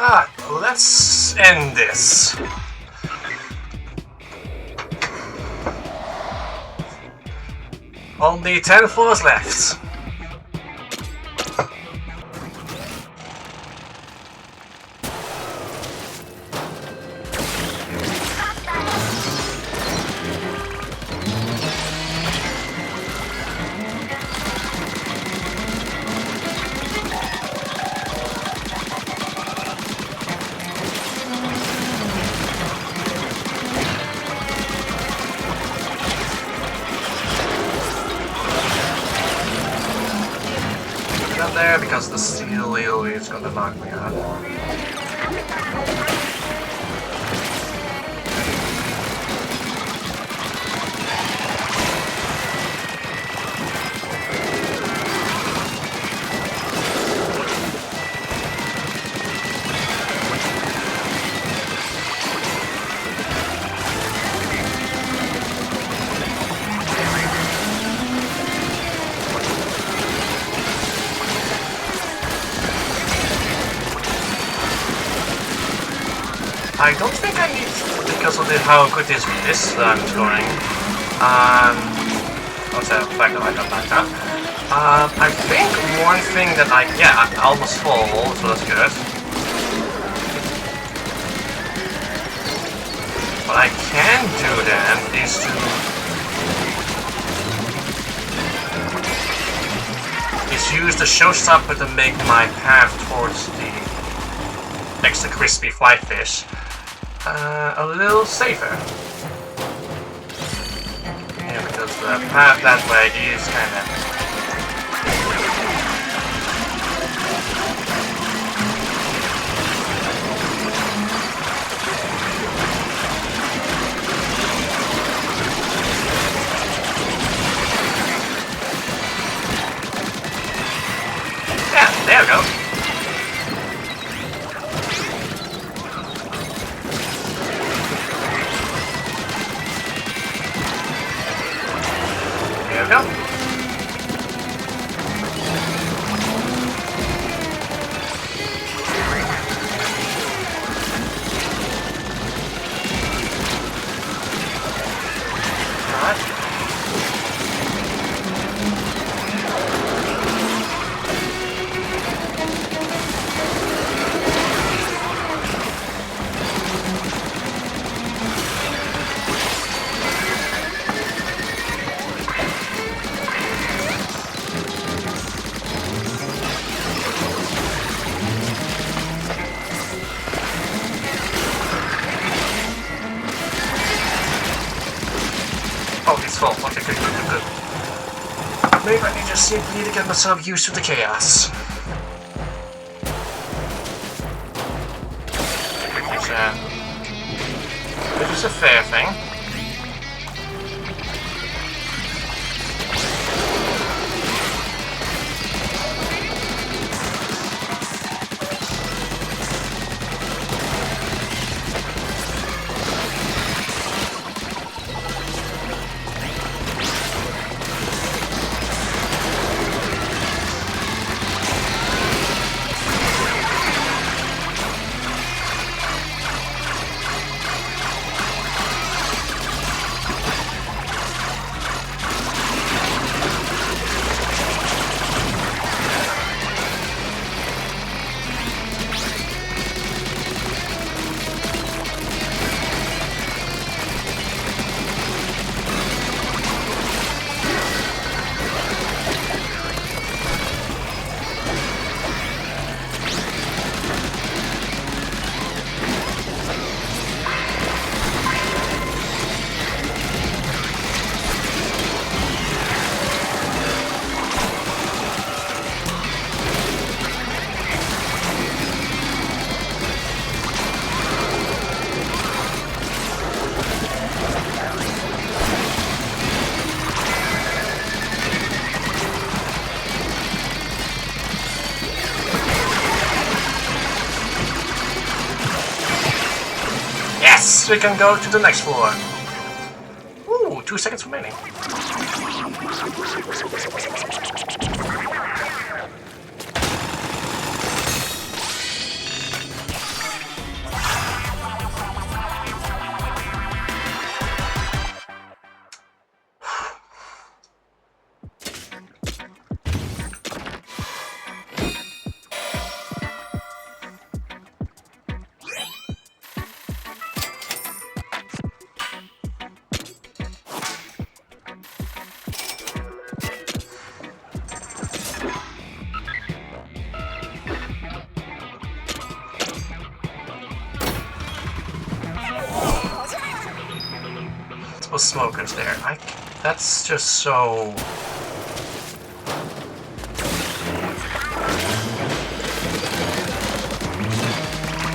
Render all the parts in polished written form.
Ah, let's end this. Only 10 floors left. There because the steel wheel is gonna knock me out. I don't think I need, because of how good this I'm scoring. What's the fact that I got back up? I think one thing that I almost full, so that's good. What I can do then is to use the showstopper to make my path towards the extra crispy fly fish a little safer. Yeah, because the path that way is kind of... Yeah, there we go. Okay, good. Maybe I just simply need to get myself used to the chaos. Which is a fair thing. Yes, we can go to the next floor. Ooh, 2 seconds remaining. smokers there. That's just so...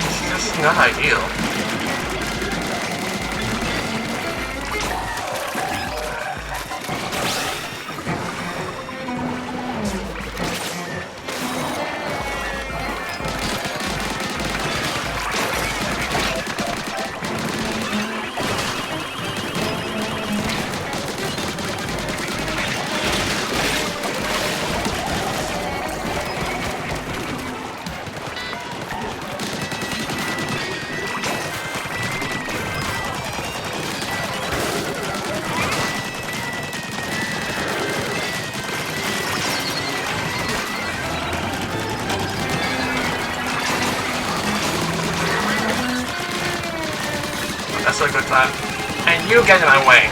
It's just not ideal. That's a good time. And you get in my way.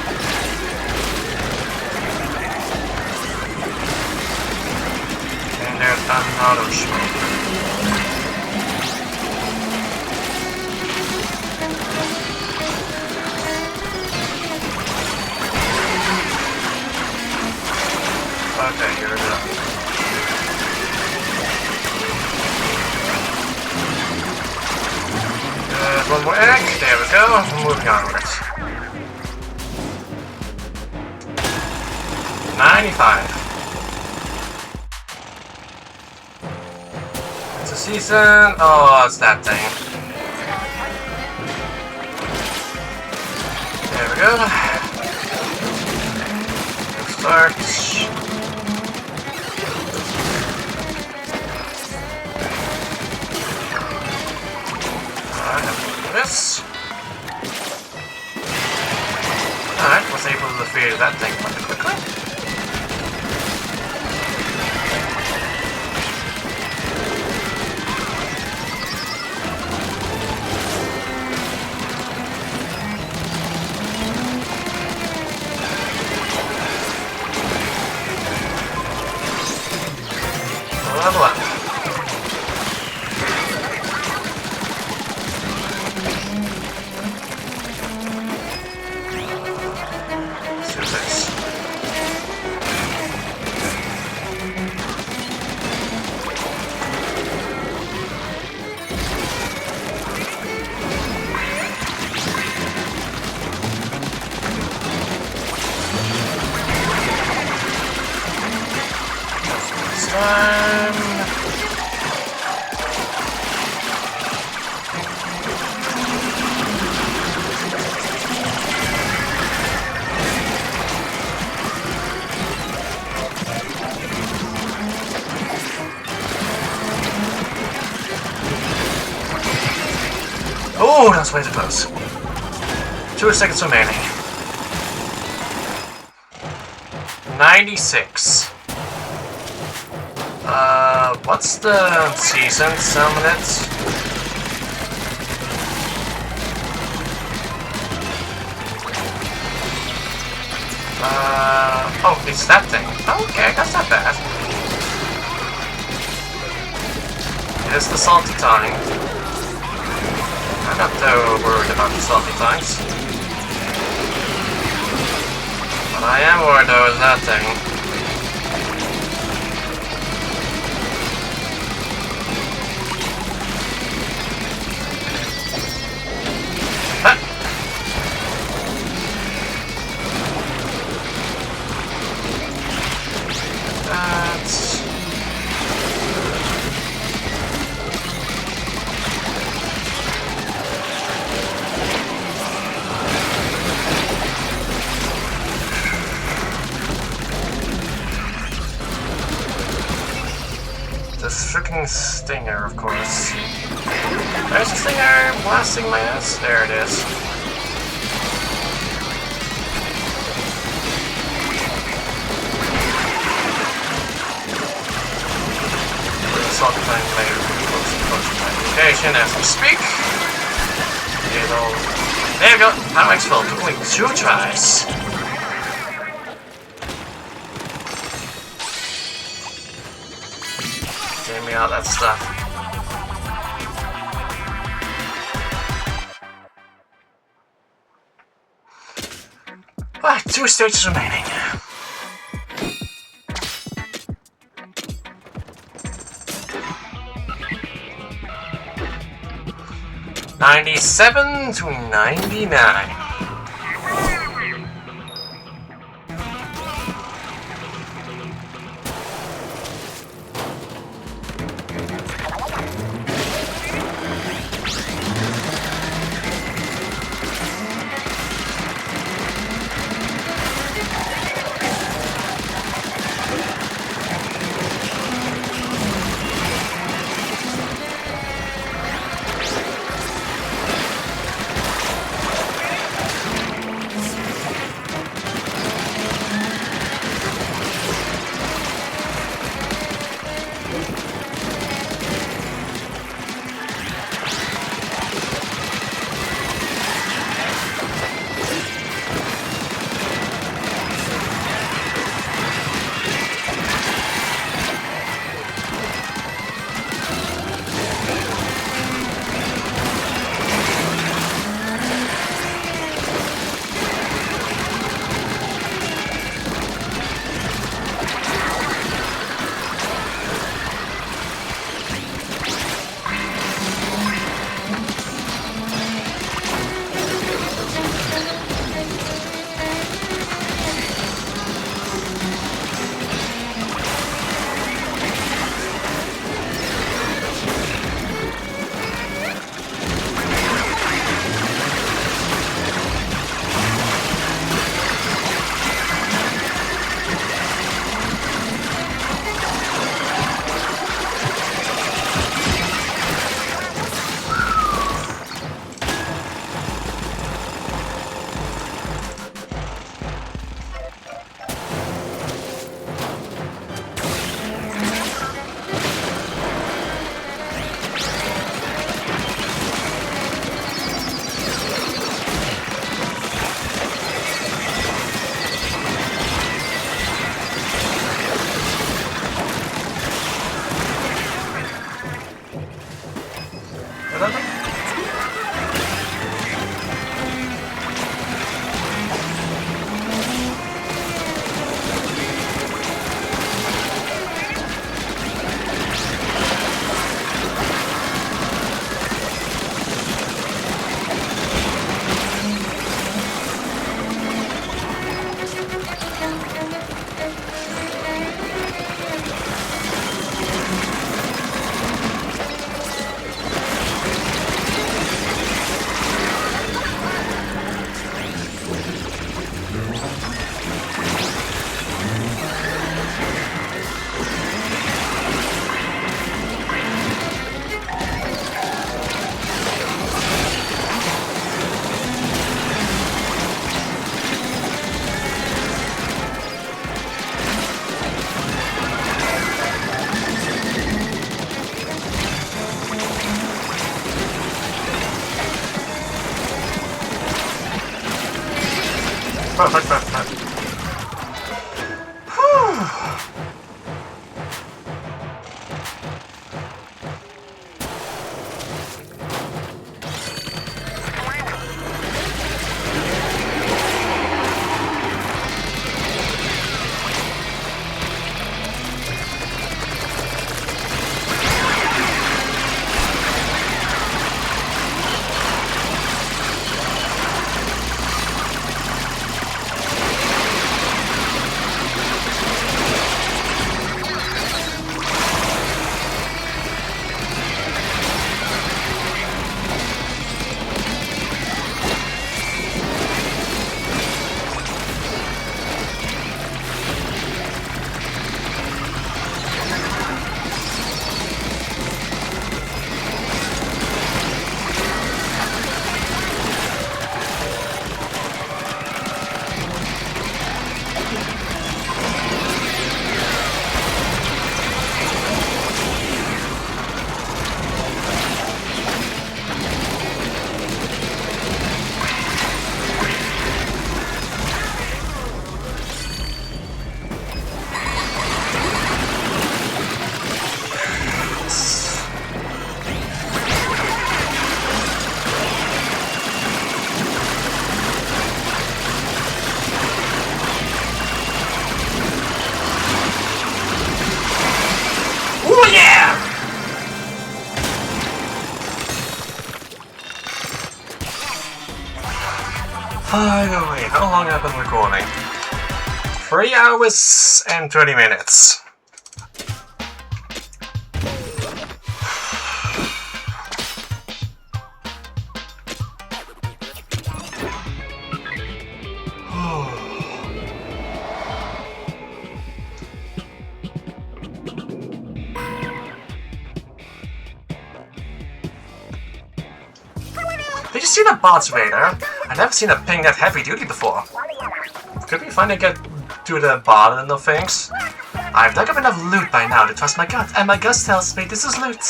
And there's another smoke. Okay, you're done. One more egg, there we go, moving onwards. 95. It's a season, oh, it's that thing. There we go. Start. This. Alright, was able to defeat that thing pretty quickly. Level up. Oh, that's way too close. 2 seconds remaining. 96. What's the season? 7 minutes? Oh, it's that thing. Okay, that's not bad. It's the salty time. I'm not too worried about the salty times. But I am worried though is that thing. The freaking stinger, of course. There's the stinger blasting my ass. There it is. Saltimatum later close to my location as we speak. There you go. How exfil took only 2 tries. Get me out that stuff. Ah, 2 stages remaining. 97 to 99. Finally, how long have I been recording? 3 hours and 20 minutes. Did you see the bots radar? I've never seen a ping that heavy duty before. Could we finally get to the bottom of things? I've dug up enough loot by now to trust my gut, and my gut tells me this is loot.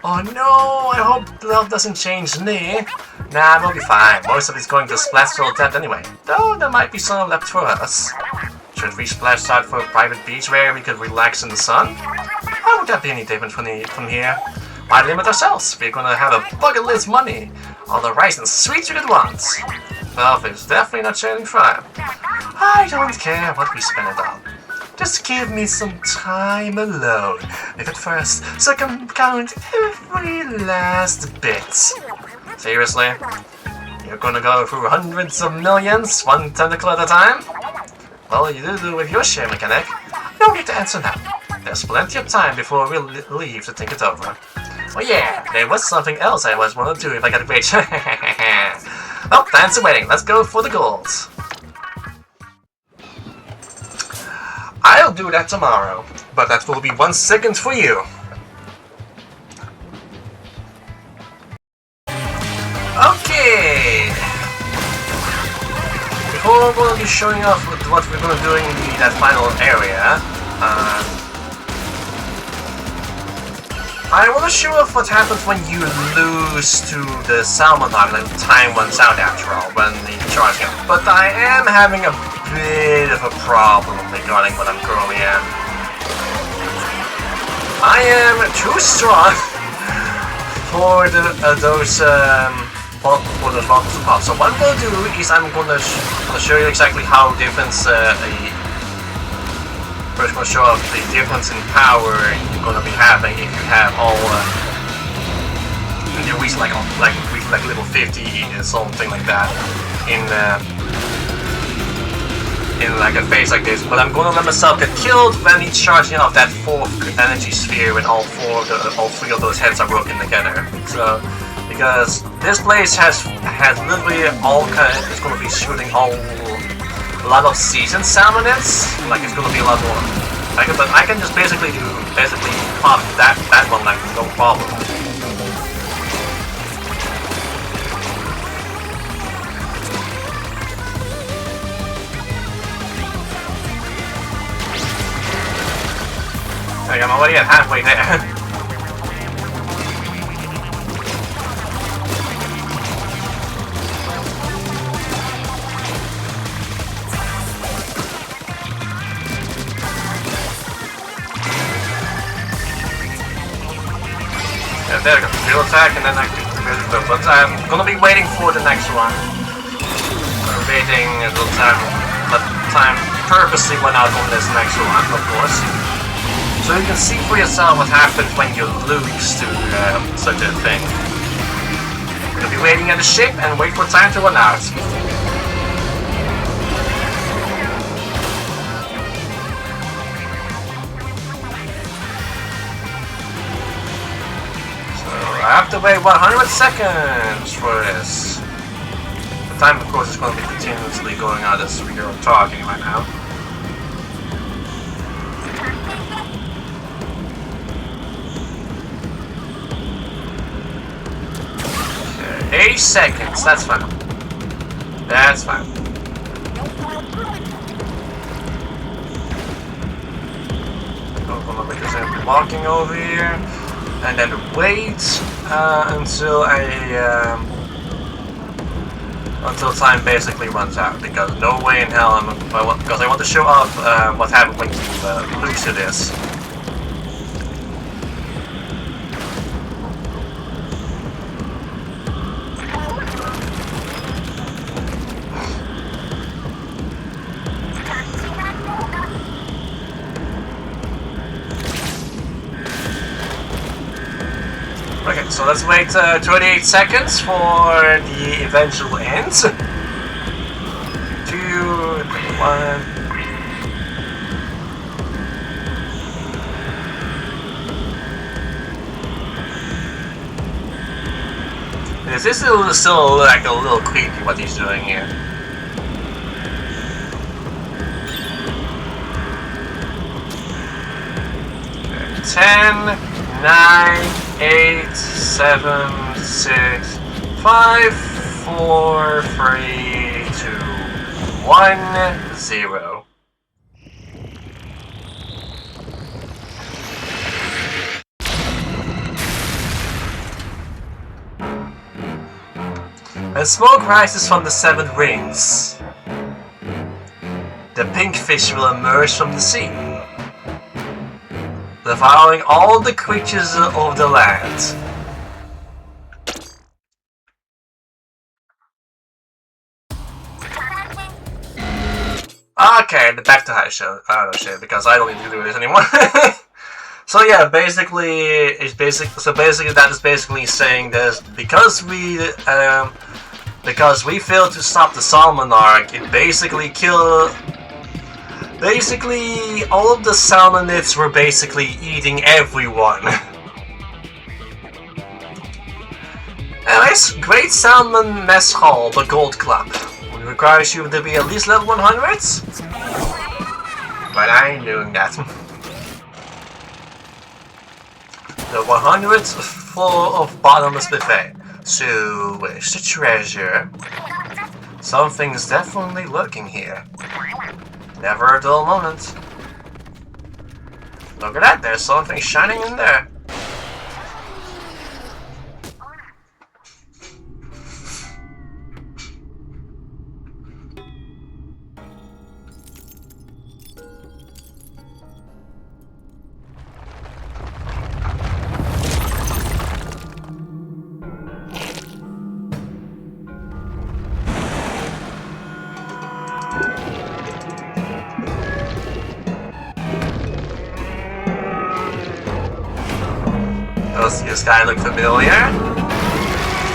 Oh no, I hope love doesn't change me. Nah, we'll be fine. Most of it's going to Splatoon depth anyway, though there might be some left for us. Should we splash out for a private beach where we could relax in the sun? How would that be any different from here? Why limit ourselves? We're gonna have a bucket list money. All the rice and sweets we could want. Well, it's definitely not sharing crime. I don't care what we spend it on. Just give me some time alone with it first, so I can count every last bit. Seriously? You're gonna go through hundreds of millions, one tentacle at a time? Well, you do with your share mechanic. No need to answer now. There's plenty of time before we leave to think it over. Oh yeah, there was something else I was want to do if I got rich. Well, thanks for waiting. Let's go for the gold. I'll do that tomorrow, but that will be 1 second for you. Okay. Before we're going to be showing off what we're going to do in that final area, I want to show off what happens when you lose to the Saltimatum and time runs out after all, when the charge goes. But I am having a bit of a problem regarding what I'm currently at. I am too strong for those bottles to pop. So what I'm going to do is I'm going to show you exactly how difference First, I'm going to show off the difference in power you're going to be having if you have all you reach like level 50 or something like that in like a phase like this. But I'm going to let myself get killed when he's charging off that 4th energy sphere when all 3 of those heads are working together. So because this place has literally all kind. It's going to be shooting a lot of seasoned salmonids, like it's gonna be a lot more. But I can just basically pop that one like no problem. Like I'm already at halfway there. There we go, real attack, and then I can do it. But I'm gonna be waiting for the next one. Waiting until time purposely went out on this next one, of course. So you can see for yourself what happens when you lose to such a thing. I'm gonna be waiting at the ship and wait for time to run out. I have to wait 100 seconds for this. The time, of course, is going to be continuously going on as we are talking right now. Okay, 8 seconds. That's fine. That's fine. I'm going to make this walking over here. And then wait until until time basically runs out, because no way in hell because I want to show off what happens when you lose to this. Okay, so let's wait 28 seconds for the eventual end. One. This is still like a little creepy what he's doing here. 10, 9, 8, 7, 6, 5, 4, 3, 2, 1, 0. When smoke rises from the 7 rings, the pink fish will emerge from the sea, devouring all the creatures of the land. Okay, back to high show. Oh shit, because I don't need to do this anymore. So yeah, basically, that is basically saying this because we failed to stop the Salmonarch, it basically killed. Basically, all of the Salmonids were basically eating everyone. Anyways, Great Salmon Mess Hall, the Gold Club. It requires you to be at least level 100s. But I ain't doing that. The 100s full of bottomless buffet. So, where's the treasure? Something's definitely lurking here. Never a dull moment. Look at that, there's something shining in there. Does this guy look familiar?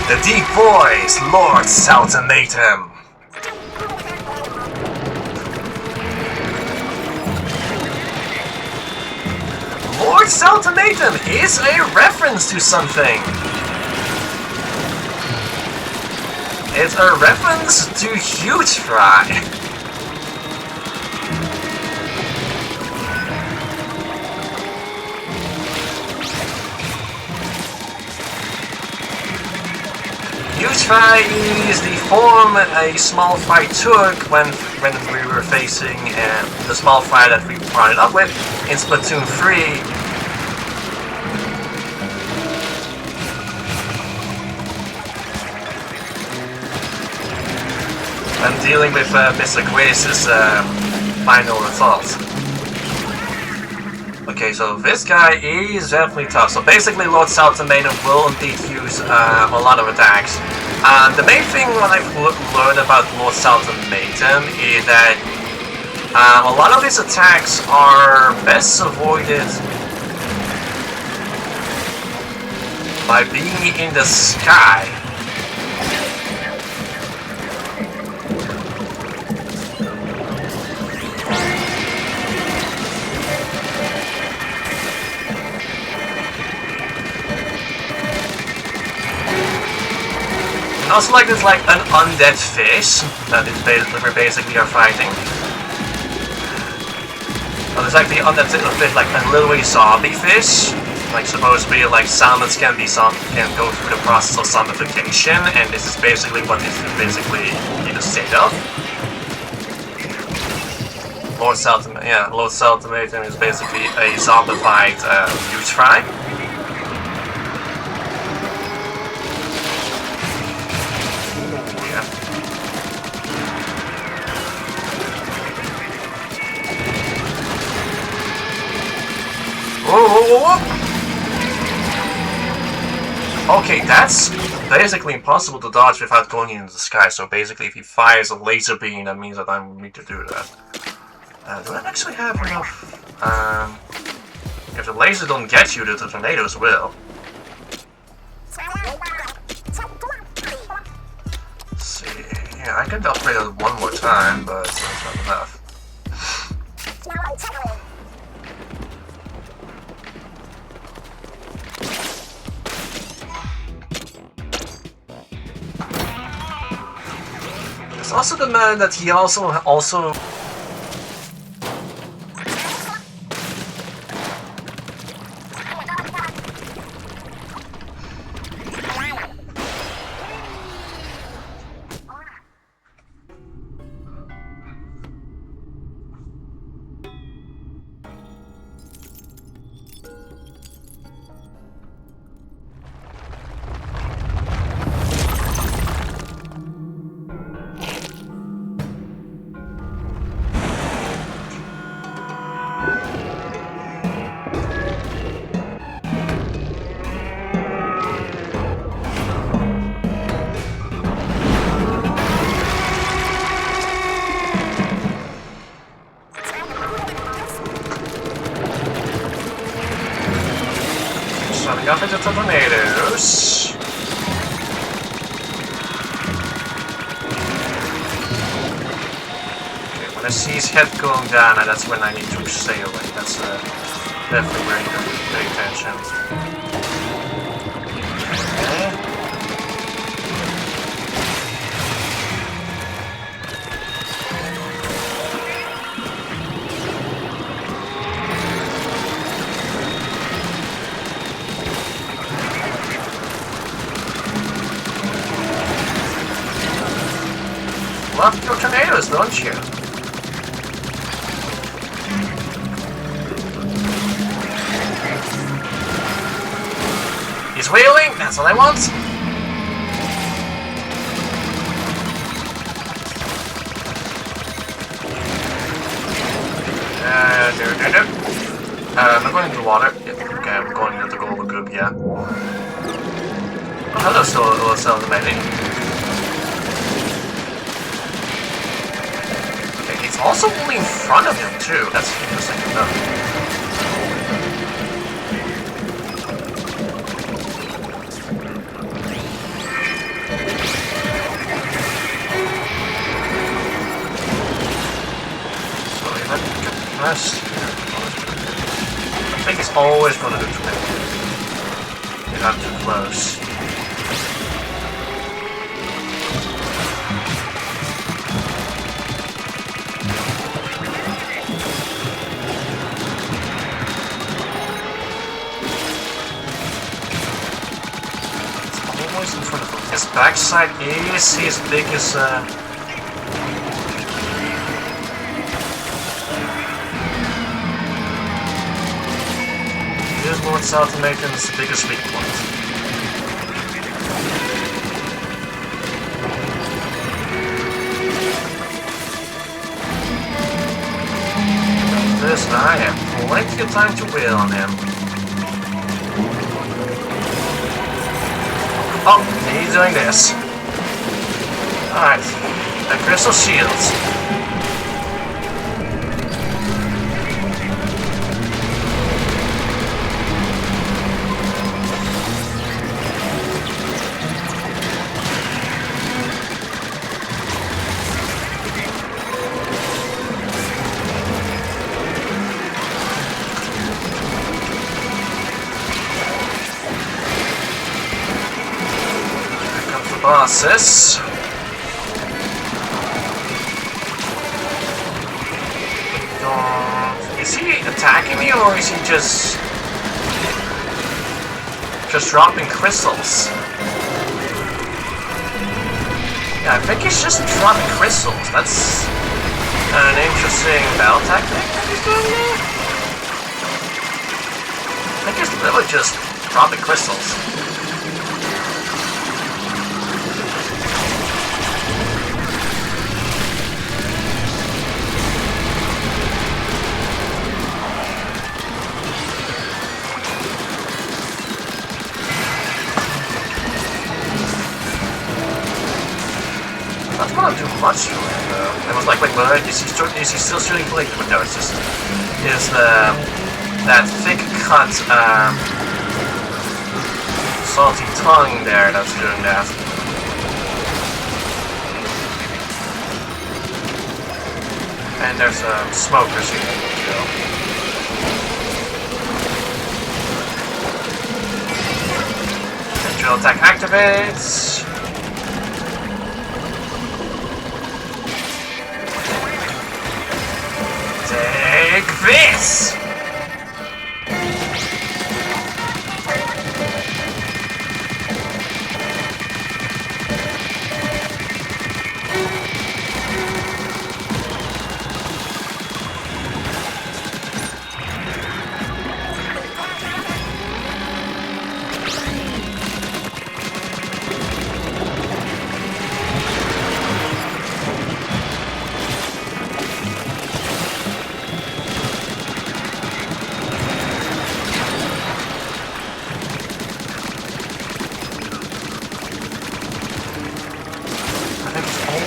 The deep voice, Lord Saltimatum. Lord Saltimatum is a reference to something. It's a reference to Huge Fry. Huge Fry is the form a small fry took when we were facing the small fry that we brought it up with in Splatoon 3. When dealing with Mr. Grace's final assault. Okay, so this guy is definitely tough. So basically, Lord Saltimatum will indeed use a lot of attacks. The main thing what I've learned about Lord Saltimatum is that a lot of his attacks are best avoided by being in the sky. Also, like there's like an undead fish that we're basically are fighting. Well, there's like the undead fish, like a little zombie fish. Like supposedly, like salmons can go through the process of zombification, and this is basically what this is basically in the state of. Lord Saltimatum is basically a zombified huge fry. Okay, that's basically impossible to dodge without going into the sky, so basically if he fires a laser beam, that means that I need to do that. Do I actually have enough? If the laser don't get you, the tornadoes will. Let's see, Yeah, I could upgrade it one more time, but it's not enough. There's also the man that he also starting off into tornadoes. Okay, when I see his head going down, that's when I need to stay away. That's definitely where you need to pay attention. Okay. Love your tornadoes, don't you? He's wheeling, that's what I want. I'm going into the water. Yeah, okay, I'm going into the golden goop, yeah. Oh, hello, Saltimatum. It's also only in front of him, too. That's interesting to know. So, if I can get past here, I think it's always going to do to me. If I'm too close. In front of him. His backside is his biggest here's Lord Saltimatum's biggest weak point. This I have plenty of time to wheel on him. Oh, he's doing this. Alright, the crystal shields. Bosses. Is he attacking me or is he just dropping crystals? Yeah, I think he's just dropping crystals. That's an interesting battle tactic that he's doing there. I think he's literally just dropping crystals. That's not too much to him, though. I was like, wait, is he still shooting blade? But no, it's just that thick cut salty tongue there that's doing that. And there's a smokers here to kill. And drill attack activates. Take this!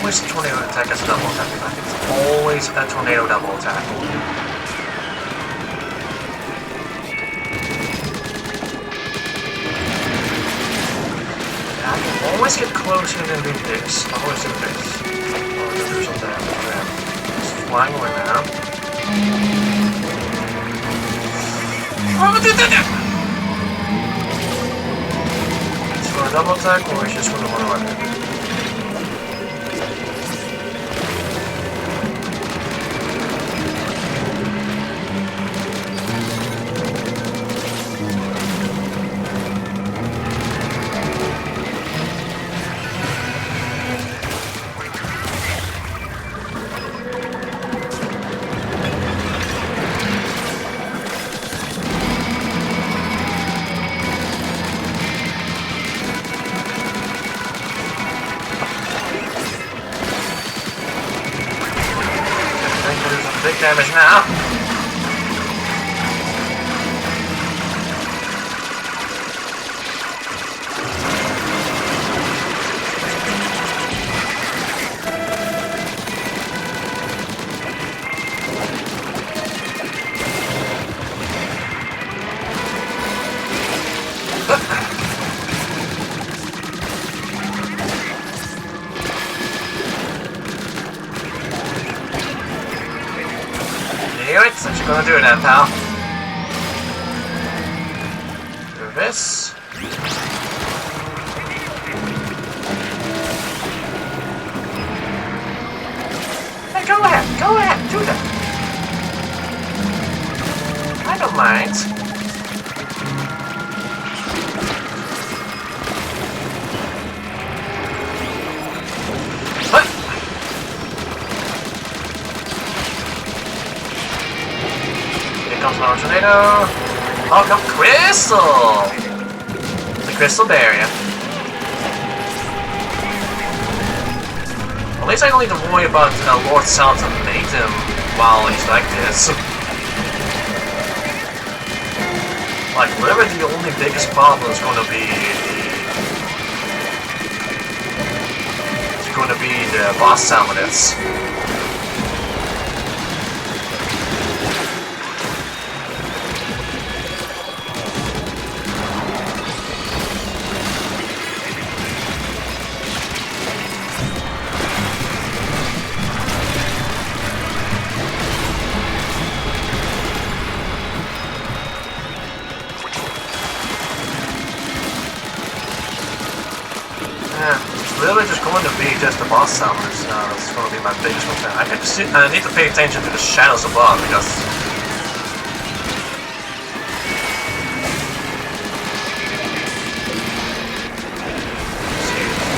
Always a tornado attack as a double attack. I think it's always a tornado double attack. I can always get closer than do this. Always do this. Oh, do some damage to him. He's flying away now. It's for a double attack, or he's just going to run away. Big damage now. What you gonna do now, pal? Do this. Hey, go ahead, do that. I don't mind. What? Comes another tornado. Oh, come crystal! The crystal barrier. At least I don't need to worry about Lord Saltimatum while he's like this. Like, literally the only biggest problem is going to be the boss summons. It's literally just going to be just the boss summons. That's going to be my biggest concern. I need to pay attention to the shadows above because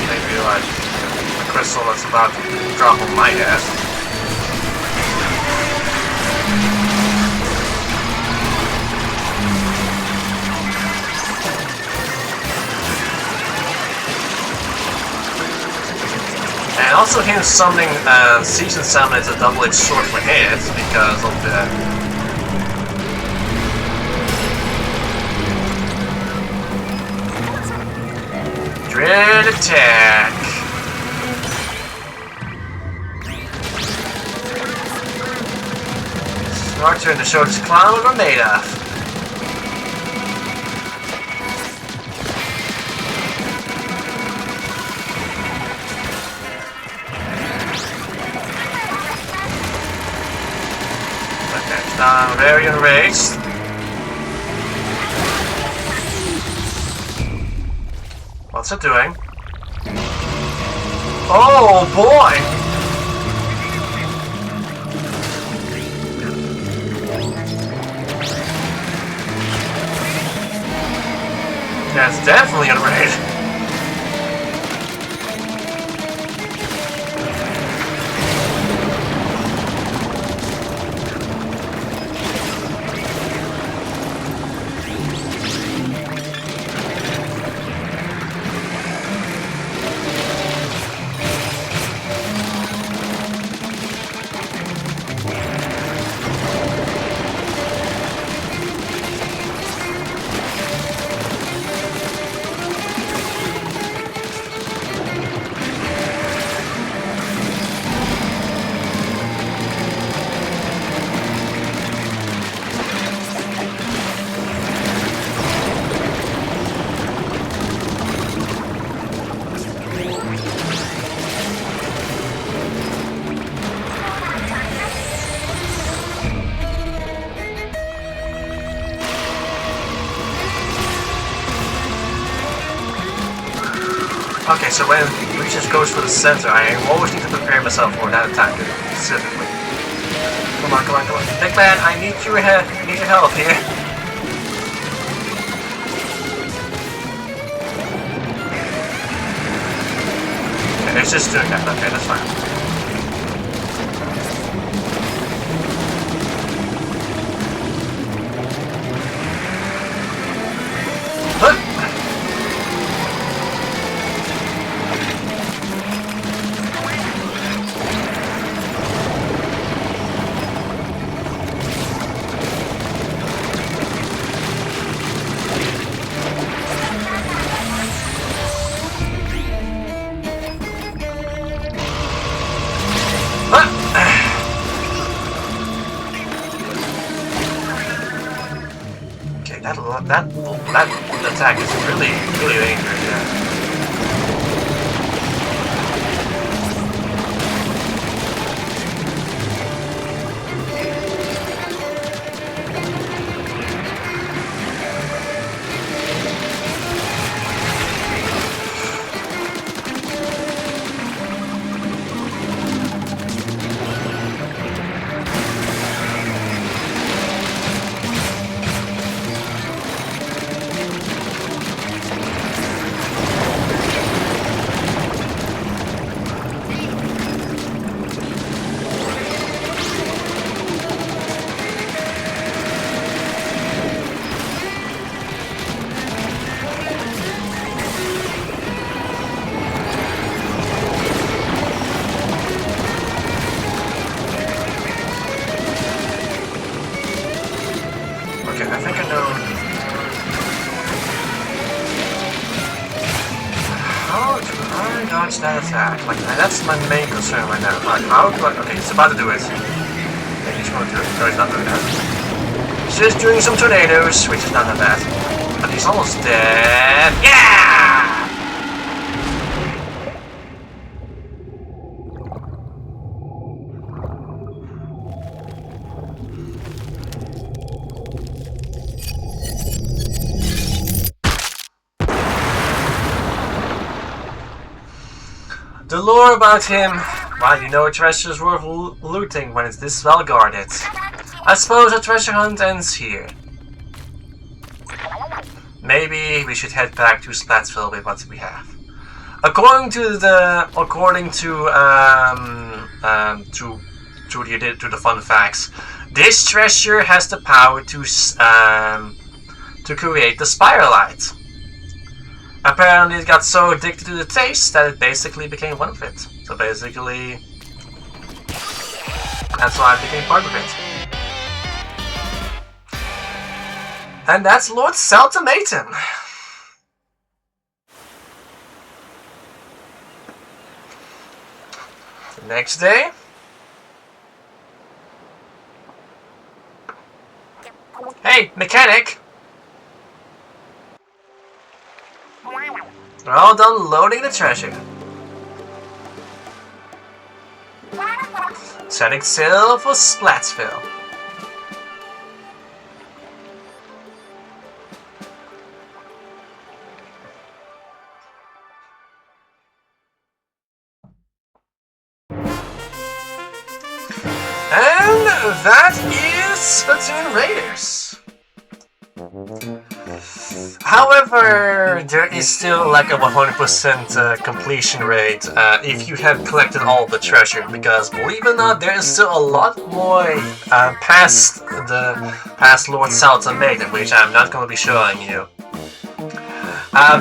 maybe like the crystal that's about to drop on my head. And also him summoning Season Summon is a double-edged sword for hits because of the Dread Attack. It's our turn to show this clown what we're made of. Very enraged. What's it doing? Oh boy! That's definitely enraged. Okay, so when Lucius goes for the center, I always need to prepare myself for that attack specifically. Come on, come on, come on. Big man, I need your help here. Okay, it's just doing that. Okay, that's fine. That attack is really dangerous, yeah. That attack, like that's my main concern right now. Like, how do I? Okay, he's about to do it. Okay, he's going to do it. No, he's not doing that. He's just doing some tornadoes, which is not that bad. But he's almost dead. Yeah! The lore about him, well, you know a treasure's worth looting when it's this well guarded. I suppose a treasure hunt ends here. Maybe we should head back to Splatsville with what we have. According to the fun facts, this treasure has the power to create the Spiralite. Apparently it got so addicted to the taste that it basically became one of it. So basically, that's why it became part of it. And that's Lord Saltimatum. The next day. Hey, mechanic! We're all done loading the treasure. Setting sail for Splatsville. And that is Splatoon Raiders. However, there is still like a 100% completion rate if you have collected all the treasure, because believe it or not, there is still a lot more past Lord Saltimatum, which I'm not going to be showing you.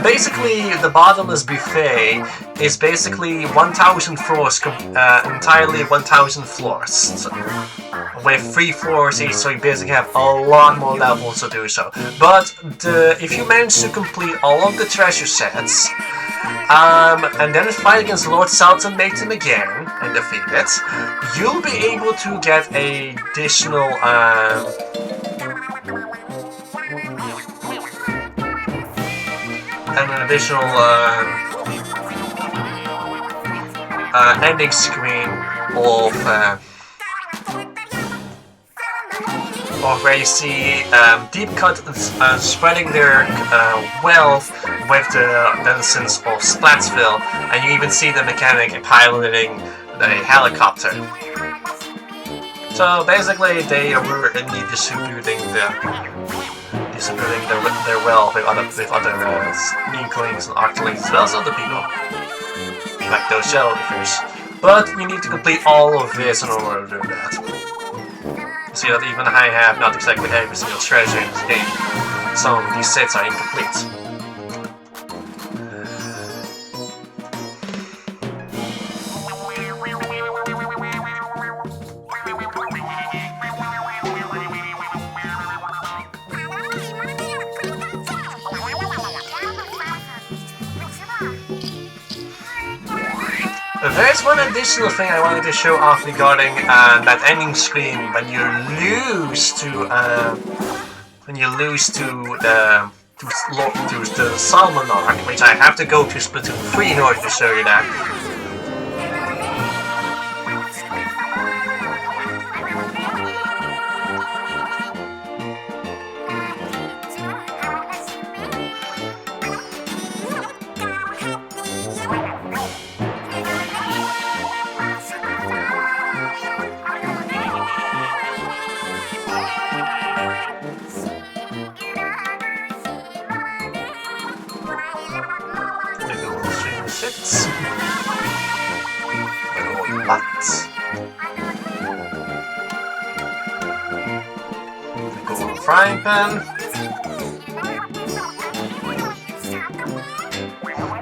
Basically, the bottomless buffet is basically 1,000 floors, entirely 1,000 floors. With 3 floors each, so you basically have a lot more levels to do so. But if you manage to complete all of the treasure sets, and then fight against Lord Saltimatum again and defeat it, you'll be able to get an additional ending screen of where you see Deep Cut spreading their wealth with the denizens of Splatsville, and you even see the mechanic piloting the helicopter. So basically, they were indeed distributing their wealth with other Inklings and Octolings, as well as other people, like those jellyfish. But you need to complete all of this in order to do that. See that even I have not exactly every single treasure in this game. Some of these sets are incomplete. There's one additional thing I wanted to show off regarding that ending screen when you lose to the Salmonarch, which I have to go to Splatoon 3 in order to show you that. Frying pan.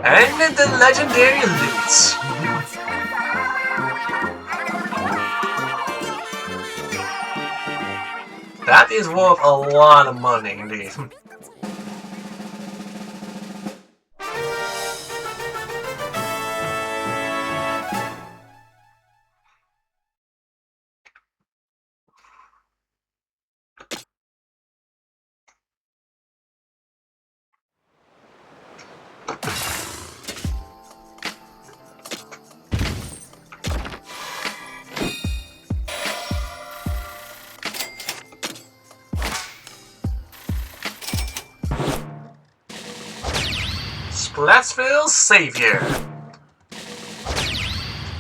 And the legendary loot. That is worth a lot of money indeed. Splatsville's Savior.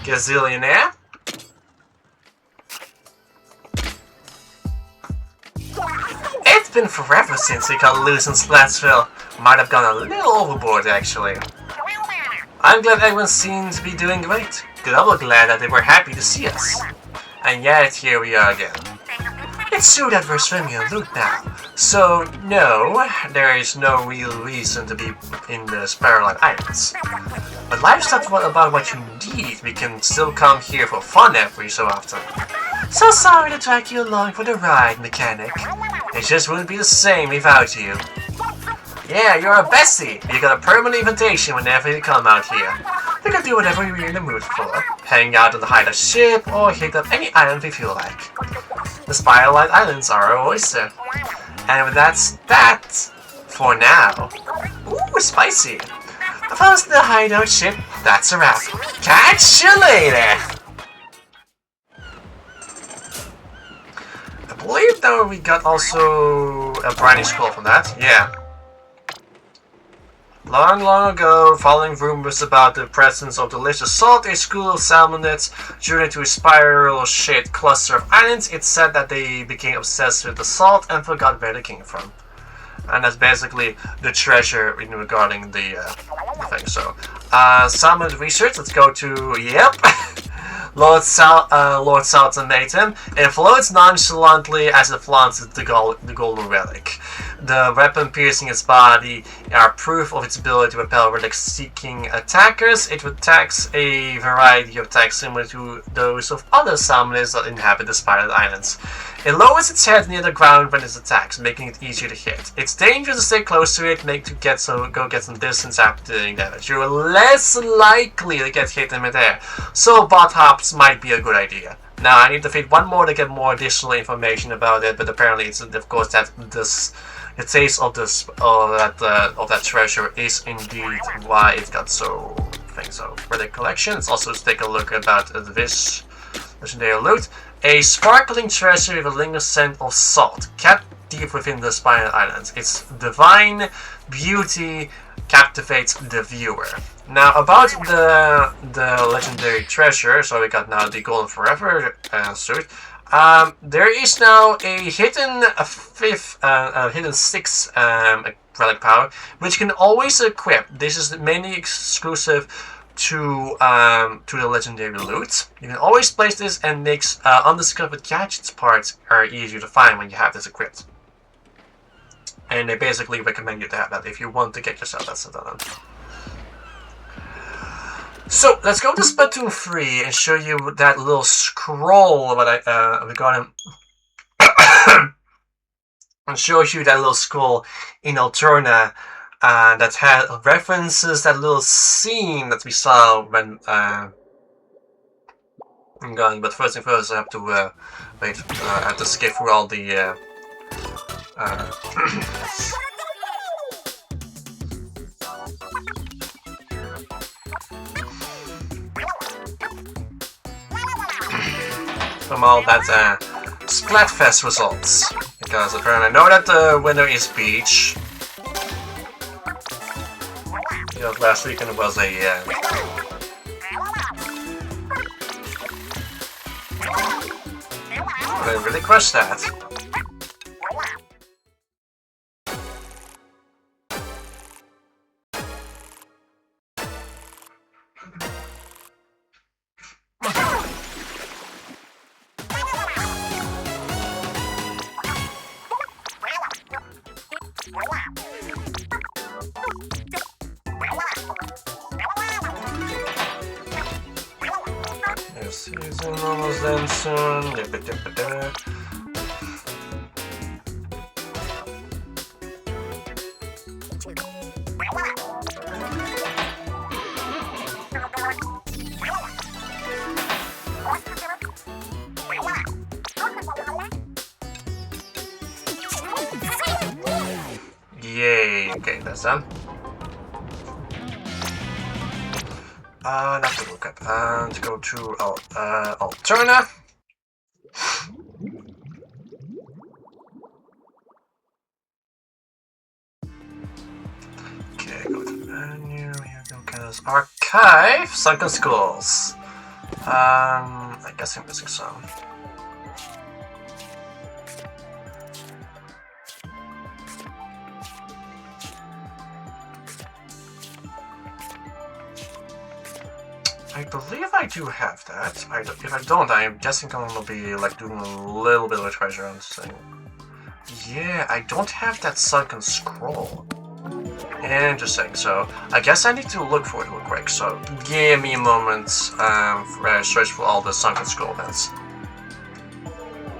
Gazillionaire. It's been forever since we got loose in Splatsville. Might have gone a little overboard, actually. I'm glad everyone seems to be doing great. Double glad that they were happy to see us. And yet, here we are again. It's true that we're swimming in loot now, so no, there is no real reason to be in the Sparrowline Islands. But life's not about what you need, we can still come here for fun every so often. So sorry to drag you along for the ride, mechanic. It just wouldn't be the same without you. Yeah, you're a bestie! You got a permanent invitation whenever you come out here. We can do whatever you're in the mood for. Hang out on the hideout ship, or hit up any island we feel like. The Spiralight Islands are our oyster. And that's that for now. Ooh, spicy! Close the hideout ship, that's a wrap. Catch you later! I believe that we got also a briny scroll from that, yeah. Long, long ago, following rumors about the presence of delicious salt, a school of salmonids journeyed to a spiral-shaped cluster of islands. It's said that they became obsessed with the salt and forgot where they came from. And that's basically the treasure in regarding the thing. So, salmon research. Let's go to Lord Saltimatum. It floats nonchalantly as it flaunts the golden relic. The weapon piercing its body are proof of its ability to repel relic-seeking attackers. It attacks a variety of attacks similar to those of other salmonids that inhabit the Spiral Islands. It lowers its head near the ground when it attacks, making it easier to hit. It's dangerous to stay close to it, go get some distance after doing damage. You're less likely to get hit in midair, so bot hops might be a good idea. Now I need to feed one more to get more additional information about it, but apparently it's of course that the taste of that treasure is indeed why it got so thing. So for the collection, let's also take a look about this legendary loot. A sparkling treasure with a lingering scent of salt, kept deep within the Spiral Islands. Its divine beauty captivates the viewer. Now about the legendary treasure, so we got now the Golden Forever suit. There is now a hidden hidden 6 relic power, which can always equip. This is mainly exclusive to the legendary loot. You can always place this, and makes undiscovered gadgets parts are easier to find when you have this equipped. And they basically recommend you to have that if you want to get yourself that set done. So let's go to Splatoon 3 and show you that little scroll that I got and show you that little scroll in Alterna that had references that little scene that we saw when going. But first thing first, I have to wait. I have to skip through all the. From all that Splatfest results, because apparently I know that the winner is Beach. You know, last weekend was a I really crushed that. Season almost done soon. Yay! Okay, that's done. Not to look at. And go to Alterna. Okay, go to menu. We have no kind of archive. Sunken Skulls. I guess I'm missing some. I believe I do have that. If I don't, I'm guessing I'm gonna be like doing a little bit of a treasure hunt thing. Yeah, I don't have that sunken scroll. Interesting. So I guess I need to look for it real quick. So give me a moment for I search for all the sunken scroll events.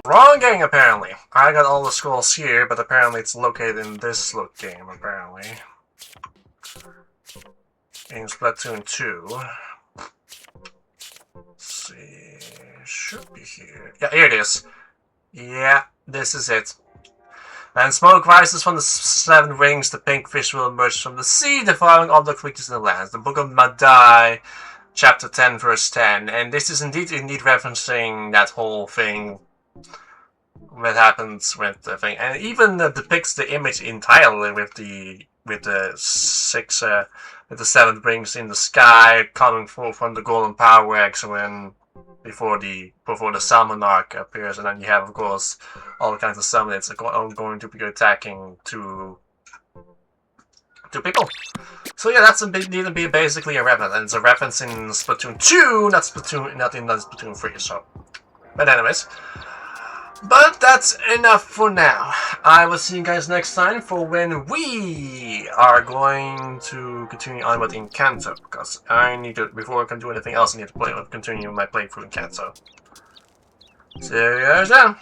Wrong game apparently. I got all the scrolls here, but apparently it's located in this game. Apparently in Splatoon 2. See, should be here. Yeah, here it is. Yeah, this is it. And smoke rises from the 7 rings, the pink fish will emerge from the sea, devouring all the creatures in the lands. The Book of Madai, chapter 10, verse 10. And this is indeed referencing that whole thing that happens with the thing. And even depicts the image entirely with the with the with the 7 rings in the sky coming forth from the golden power eggs when before the Salmonarch appears, and then you have, of course, all kinds of summons going to be attacking two people. So yeah, that's need to be basically a reference, and it's a reference in Splatoon 2, not in Splatoon 3. So, but anyways. But that's enough for now. I will see you guys next time for when we are going to continue on with Incanto, because I need to, before I can do anything else, I need to continue my playthrough in Incanto. See you guys then.